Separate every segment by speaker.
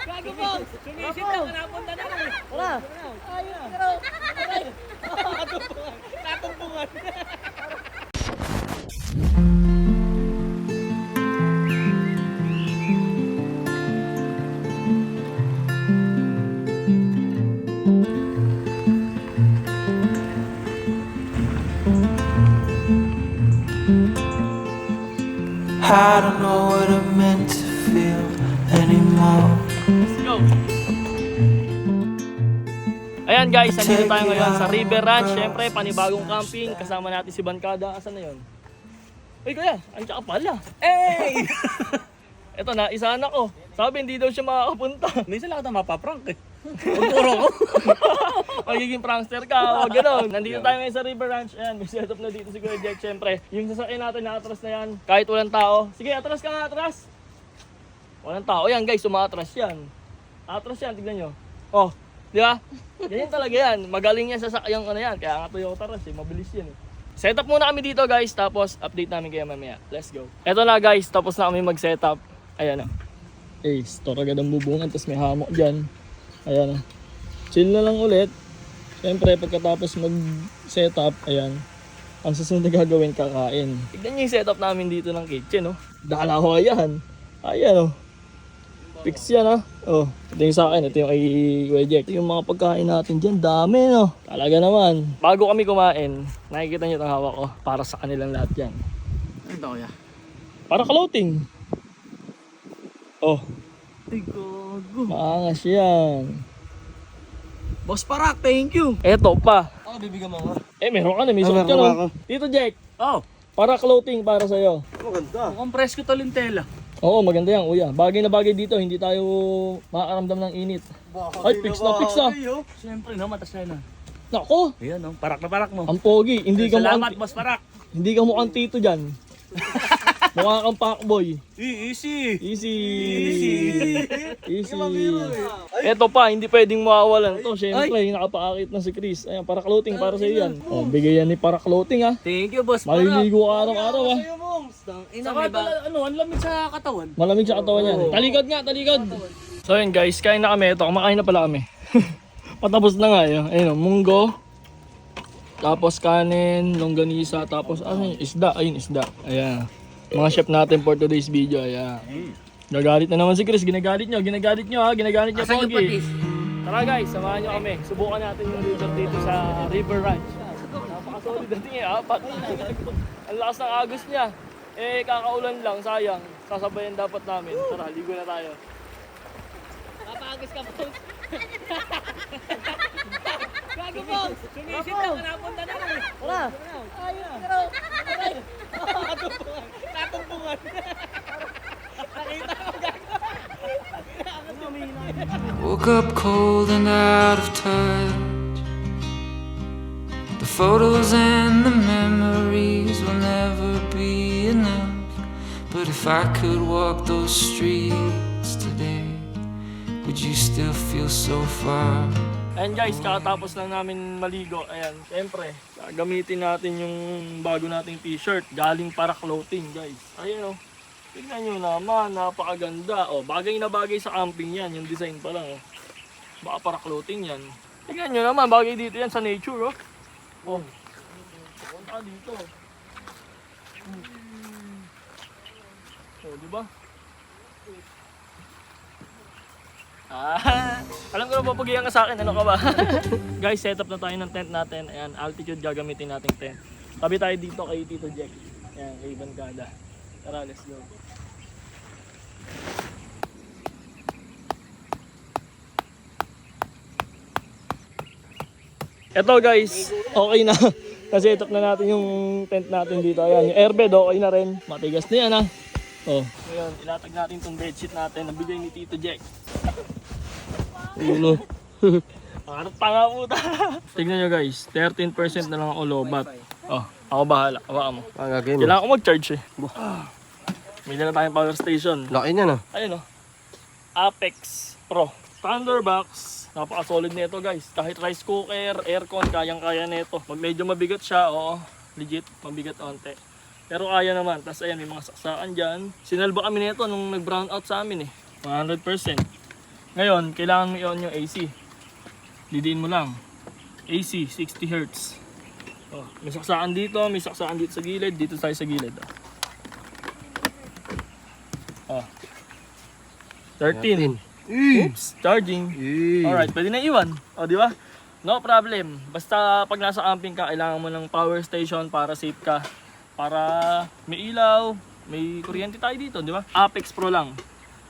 Speaker 1: Gago mo! Sumisit ako, napunta na lang.
Speaker 2: Tara!
Speaker 1: Ayun! Tatumpungan!
Speaker 3: I don't know what I'm meant to feel anymore.
Speaker 1: Let's go! Ayan guys, nandito tayo ngayon sa River Ranch. Siyempre, panibagong camping. Kasama natin si Bankada. Asan na yun? Uy kuya, andiyan ka pala. Hey! Eto na, isahan ako. Sabi hindi daw siya makakapunta.
Speaker 2: Minsan lang ito mapaprank eh.
Speaker 1: Puro ko. Magiging prankster ka, o gano'n. Nandito tayo ngayon sa River Ranch. Ayan, may setup na dito si Kuya Jack. Siyempre, yung sasakyan natin na-atras na yan. Kahit walang tao. Sige, atras ka nga, atras. Walang tao. Yan guys, umaatras yan. Atras yan, tignan nyo. Oh, di ba? Ganyan talaga yan. Magaling yan sa sakyang ano yan. Kaya nga Toyota Rush eh, mabilis yan eh. Setup muna kami dito guys, tapos update namin kayo mamaya. Let's go. Eto na guys, tapos na kami mag-setup. Ayan na. Eh, store agad ang bubungan, tapos may hammock dyan. Ayan na. Chill na lang ulit. Siyempre, pagkatapos mag-setup, ayan. Ang susunod na gagawin, kakain. Tignan nyo yung setup namin dito ng kitchen, oh. Dalawa yan. Ayan, oh. Fix yan, ah. Oh, ito yung sa akin. Ito yung kay Kuya Jack. Ito yung mga pagkain natin dyan. Dami, no? Talaga naman. Bago kami kumain, nakikita nyo itong hawak ko. Para sa kanilang lahat yan.
Speaker 2: Ito kuya.
Speaker 1: Para ka-loading. Oh,
Speaker 2: Ay, gago.
Speaker 1: maangas yan.
Speaker 2: Boss Parak, thank you.
Speaker 1: Eto pa.
Speaker 2: Ako, bibigyan mo ako.
Speaker 1: Eh, meron ka na. May suot ka,
Speaker 2: meron
Speaker 1: no?
Speaker 2: ako.
Speaker 1: Dito, Jack.
Speaker 2: Oh,
Speaker 1: Para clothing para sa'yo.
Speaker 2: maganda. Mukhang presko talentela.
Speaker 1: Oo, maganda yan, kuya. Bagay na bagay dito. Hindi tayo makakaramdam ng init. Ay, fix na, fix na.
Speaker 2: Siyempre no, matas na.
Speaker 1: Nako,
Speaker 2: Ayan no, parak na parak mo.
Speaker 1: ang pogi. Hindi ka
Speaker 2: Salamat,
Speaker 1: mukhang,
Speaker 2: Boss Parak.
Speaker 1: hindi ka mukhang tito dyan. Mukha kang pakboy.
Speaker 2: Easy.
Speaker 1: Easy. Easy. Eto pa, hindi pwedeng mawawalan to. Siyempre, nakapakakit na si Chris. Ayan, para clothing para sa yan. Oh, bigay yan ni para clothing, ha.
Speaker 2: Thank you, Boss Parak.
Speaker 1: Maliligo ka araw-araw, ha.
Speaker 2: Saka ano, ang lamig sa katawan.
Speaker 1: Malamig sa katawan yan. Talikod nga, talikod. So yun guys, kain na kami. Ito, kumakain na pala kami. Patapos na nga yun. Ayun, munggo. Tapos kanin, longganisa. Tapos ano yun? Isda. Ayun, isda. Ayan. Mga chef natin for today's video. Ayan. Gagalit na naman si Chris. Ginagalit nyo ha. Ginagamit nyo Pogi. Tara guys, samahan nyo kami. Subukan natin yung resort dito sa River Ranch. Napaka-solid natin eh. Apat. Ang lakas ng agos niya. Eh, kakaulan lang, sayang. Sasabayan dapat namin. Tara, ligo na tayo. Papagos ka, Pogs. Gago, Pogs. Sumisit ako, napunta na lang.
Speaker 2: Tara.
Speaker 1: Ayun. Tatumpungan. Nakita ko, gago.
Speaker 3: Woke up cold and out of touch. The photos and the memories will never be enough. But if I could walk those streets today, would you still feel so far?
Speaker 1: Ayan guys, kakatapos lang namin maligo. Ayan, siyempre, gagamitin natin yung bago nating t-shirt. Galing para clothing guys. Ayun o. Tignan nyo naman, napakaganda. O, bagay na bagay sa camping yan. Yung design pa lang o. Baka para clothing yan. Tignan nyo naman, bagay dito yan sa nature o. Oh, punta dito. O, diba? Alam ko na papagihan ka sa akin, ano ka ba? Guys, set up na tayo ng tent natin. Ayan, altitude gagamitin nating tent. Tabi tayo dito kay Tito Jack. Ayan, kay Bankada. Tara, let's go. Eto guys, okay na. Kasi set up na natin yung tent natin dito. Ayan, yung airbed okay na rin. Matigas na yan ha. Oh, ngayon, ilatag natin tong bedsheet natin. Nabigay ni Tito Jack. Ulo. Parang tanga po ta. Tignan nyo guys, 13% na lang ako lobat. Oh, ako bahala. Hawakan mo. Kailangan ko mag-charge eh. May na tayong power station.
Speaker 2: Laki niya na.
Speaker 1: Ayun oh. Apex Pro. Thunderbox. Napaka-solid nito guys. Kahit rice cooker, aircon, kayang-kaya nito. Pag medyo mabigat siya, oo. Legit, mabigat onte. Pero kaya naman. Tapos ayan, may mga saksaan dyan. Sinalba kami nito nung nag-brown out sa amin eh. 100%. Ngayon, kailangan mo i-on yung AC. Didiin mo lang. AC, 60 Hz. Oh, may saksaan dito sa gilid. Dito tayo sa gilid. Oh. 13. Oops, charging. Alright, pwede na iwan. O, di ba? No problem. Basta pag nasa camping ka, kailangan mo ng power station para safe ka. Para may ilaw, may kuryente tayo dito, di ba? Apex Pro lang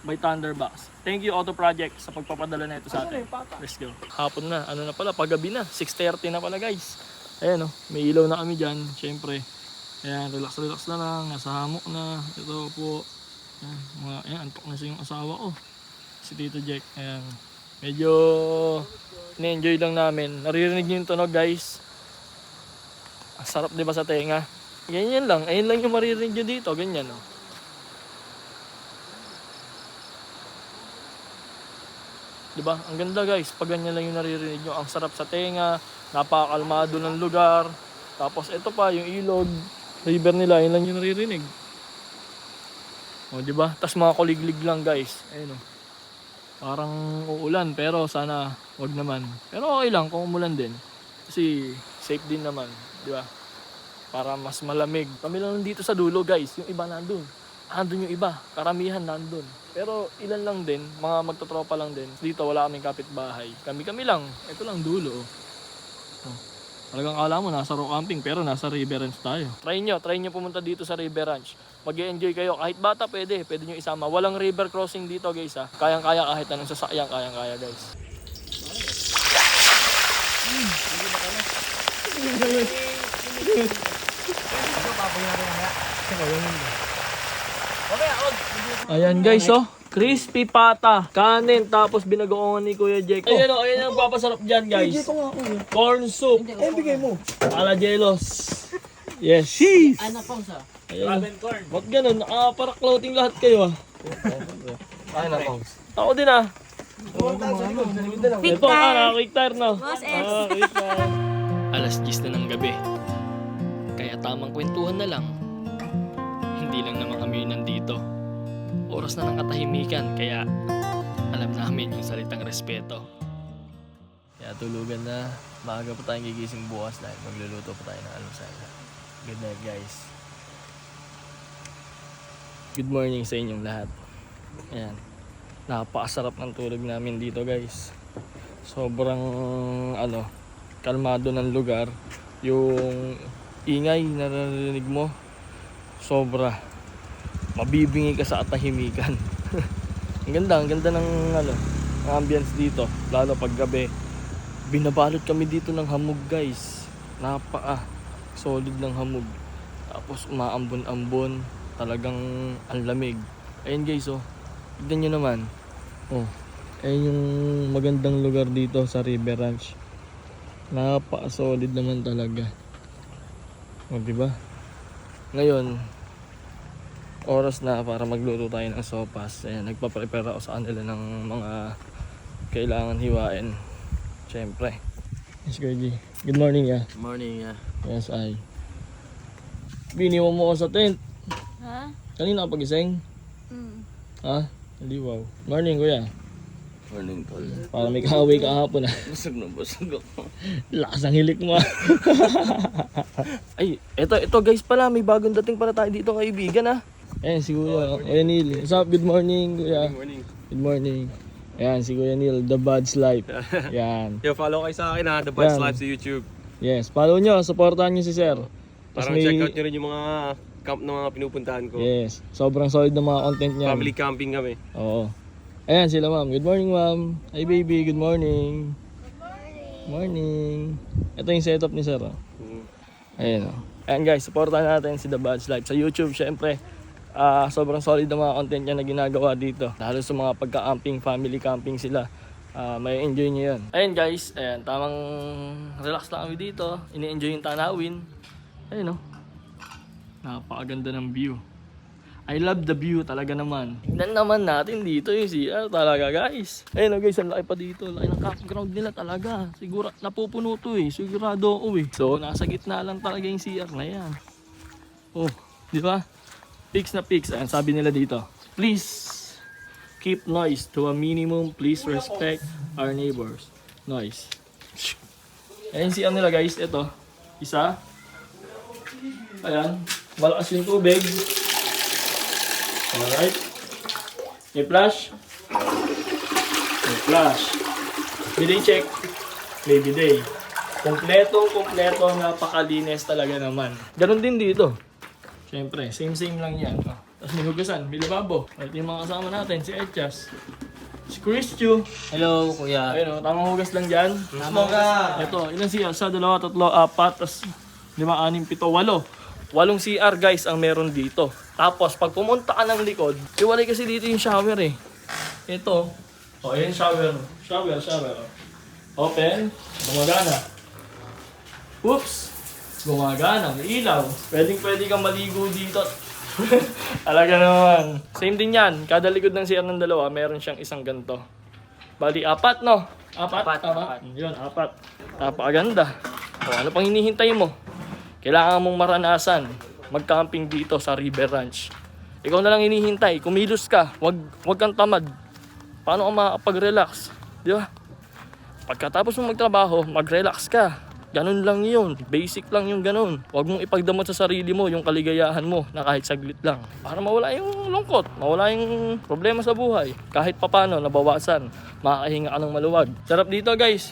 Speaker 1: by Thunderbox. Thank you Auto Project sa pagpapadala na ito sa atin. Let's go. Hapon na, ano na pala, paggabi na, 6:30 na pala guys. Ayan may ilaw na kami dyan, syempre. Ayan, relax na lang, nasa hammock na. Ito po, ayan, antok na siya yung asawa ko. Si Tito Jack, ayan. Medyo na-enjoy lang namin. Naririnig niyo yung tunog guys. Ang sarap diba sa tenga? Ganyan lang. Ayun lang yung maririnig nyo dito. Ganyan, oh. Diba? Ang ganda, guys. Pag ganyan lang yung naririnig nyo. Ang sarap sa tenga. Napakakalmado ng lugar. Tapos, ito pa, yung ilog. River nila. Ayun lang yung naririnig. O, diba? Tapos mga kuliglig lang, guys. Ayun, oh. Parang uulan. Pero sana wag naman. Pero okay lang kung umulan din. Kasi safe din naman. Diba? Para mas malamig. Kami lang dito sa dulo guys, yung iba nandun. Andun yung iba, karamihan nandun. Pero ilan lang din, mga magtotropa lang din. Dito wala kaming kapitbahay. Kami lang, ito lang dulo. Oh. Talagang kala mo nasa rock camping pero nasa River Ranch tayo. Try nyo pumunta dito sa River Ranch. Mag-e-enjoy kayo, kahit bata pwede nyo isama. Walang river crossing dito guys ha. Kayang-kaya kahit anong sasakyan, kayang-kaya guys. Ayan guys oh, crispy pata, kanin, tapos binagoongan ni Kuya Jack. Ayan oh, ayan ang papasarap dyan guys. Corn soup.
Speaker 2: Bigay mo.
Speaker 1: Ala jelos. Yes. Cheese.
Speaker 2: Ano pong sa?
Speaker 1: Ramen corn. Ba't ganun? Para clothing lahat kayo ah.
Speaker 2: Ay na pong.
Speaker 1: Ako din ah. Ito quick tire no.
Speaker 4: Boss
Speaker 1: Quick tire. Alas 10 na ng gabi. Kaya tamang kwentuhan na lang. Hindi lang naman kami nandito. Oras na ng katahimikan, kaya alam namin yung salitang respeto. Kaya tulugan na. Maaga pa tayong gigising bukas dahil magluluto pa tayo ng almusal. Good night guys. Good morning sa inyong lahat. Ayan. Napakasarap ng tulog namin dito guys. Sobrang kalmado ng lugar. Yung ingay na narinig mo, sobra. Mabibingi ka sa katahimikan. Ang ganda ng ambience dito, lalo pag gabi. Binabalot kami dito ng hamog guys. Solid ng hamog. Tapos umaambon-ambon, talagang ang lamig. Ayun guys oh. Tignan nyo naman. Oh. Ayun yung magandang lugar dito sa River Ranch. Solid naman talaga. O diba? Ngayon, oras na para magluto tayo ng sopas. Ayan, nagpa-prepare ako sa kanila ng mga kailangan hiwain. Siyempre. Yes, G. Good morning, ya.
Speaker 2: Good morning, yeah.
Speaker 1: Yes, ay. Biniwan mo ako sa tent.
Speaker 4: Ha?
Speaker 1: Kanina ka pagising? Ha? Hindi, wow. Morning, kuya.
Speaker 2: Morning, tol.
Speaker 1: Para may kaaway kahapon ah.
Speaker 2: Busog na busog ako.
Speaker 1: Lakas ang hilik mo ah. Ay, ito guys pala. May bagong dating para tayo dito kaibigan ah. Ayan si Kuya. Ayan Neil. What's up? Good morning, Kuya.
Speaker 2: Good morning.
Speaker 1: Good morning. Ayan si Kuya Neil. The Buds Life. Ayan.
Speaker 2: Yo, follow kayo sa akin ha. The Buds
Speaker 1: Yan.
Speaker 2: Live sa YouTube.
Speaker 1: Yes. Follow nyo. Supportahan nyo si Sir. Tas
Speaker 2: Parang check out nyo rin yung mga camp na mga pinupuntahan ko.
Speaker 1: Yes. Sobrang solid ng mga content niya.
Speaker 2: Family camping kami.
Speaker 1: Oo. Ayan sila ma'am. Good morning ma'am. Hi baby. Good morning. Morning. Ito yung setup ni Sir. Oh. Ayan o. Ayan guys. Supportahan natin si The Buds Life sa YouTube. Syempre. Sobrang solid ng mga content niya na ginagawa dito. Lalo sa mga pagka-camping, family camping sila. May enjoy niyo yun. Ayan guys. Ayan. Tamang relax lang kami dito. Ini-enjoy yung tanawin. Ayan o. Napakaganda ng view. I love the view talaga naman. Tignan naman natin dito yung CR talaga guys. Ayun guys, ang laki pa dito. Laki ng campground nila talaga. Siguro napupuno to eh. Sigurado ako eh. So nasa gitna lang talaga yung CR na yan. Oh, Di ba? Pigs na pigs. Ayan, sabi nila dito. Please keep noise to a minimum. Please respect our neighbors. Noise. Ayan si nila guys. Ito. Isa. Ayan. Malakas yung tubig. Alright. May flash. May flash. Bidet check. May bidet. Kompleto, napakalinis talaga naman. Ganon din dito. Siyempre, same lang yan. Oh. Tapos may hugasan, may lababo. At yung mga kasama natin, si Etchas. Si Christian.
Speaker 2: Hello, kuya.
Speaker 1: Ayun o, tamang hugas lang dyan.
Speaker 2: Tama ka.
Speaker 1: Ito, ilan siya? Sa 2, 3, 4, tas 5, 6, 7, 8. 8 CR guys ang meron dito. Tapos pag pumunta ka ng likod, iwalay kasi dito yung shower eh. Ito. O, ayan shower. Shower. Oh. Open. Gumagana. Oops. Gumagana. May ilaw. Pwede kang maligo dito. Talaga naman. Same din yan. Kada likod ng CR ng dalawa, meron siyang isang ganito. Bali, 4 no? 4? Tama? Yun, 4. Napakaganda. O, ano pang hinihintay mo? Kailangan mong maranasan mag-camping dito sa River Ranch. Ikaw na lang hinihintay. Kumilos ka. Wag kang tamad. Paano ka makapag-relax? Di ba? Pagkatapos mo magtrabaho, mag-relax ka. Ganun lang yun. Basic lang yung ganun. Huwag mong ipagdamot sa sarili mo yung kaligayahan mo na kahit saglit lang. Para mawala yung lungkot, mawala yung problema sa buhay. Kahit papano, nabawasan. Makakahinga ka ng maluwag. Sarap dito guys.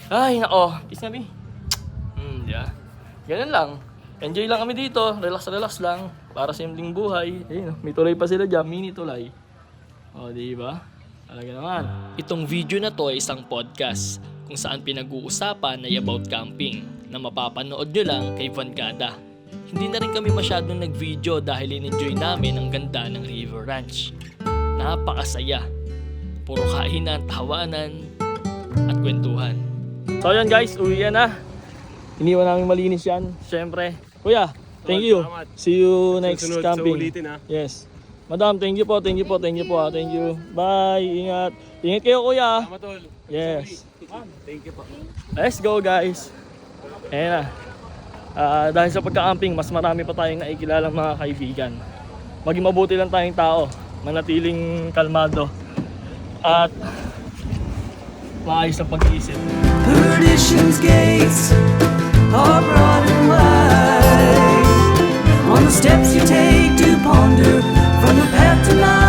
Speaker 1: Ay, nako. Kiss na, B. Yeah. Ganun lang. Enjoy lang kami dito. Relax lang. Para simpleng buhay. Ayun, may tulay pa sila dyan. Mini tulay. O, diba? Talaga naman.
Speaker 4: Itong video na to ay isang podcast kung saan pinag-uusapan ay about camping na mapapanood nyo lang kay Vangada. Hindi na rin kami masyadong nag-video dahil in-enjoy namin ang ganda ng River Ranch. Napakasaya. Puro kainan, tawanan, at kwentuhan.
Speaker 1: So yan guys, uwi na. Iniwan namin malinis yan. Siyempre. Kuya, thank you.
Speaker 2: Salamat.
Speaker 1: See you next
Speaker 2: Susunod
Speaker 1: camping.
Speaker 2: sa ulitin, ha?
Speaker 1: Yes. Madam, thank you po. Thank you. Bye. Ingat. Ingat kayo kuya.
Speaker 2: Tama, tol.
Speaker 1: Yes.
Speaker 2: Thank you po.
Speaker 1: Let's go guys. Ayan na. Dahil sa pagka-camping, mas marami pa tayong naikilalang mga kaibigan. Maging mabuti lang tayong tao. Manatiling kalmado. At maayos ang pag-iisip.
Speaker 5: Perdition's gates are broad and wide. On the steps you take to ponder from the path to life.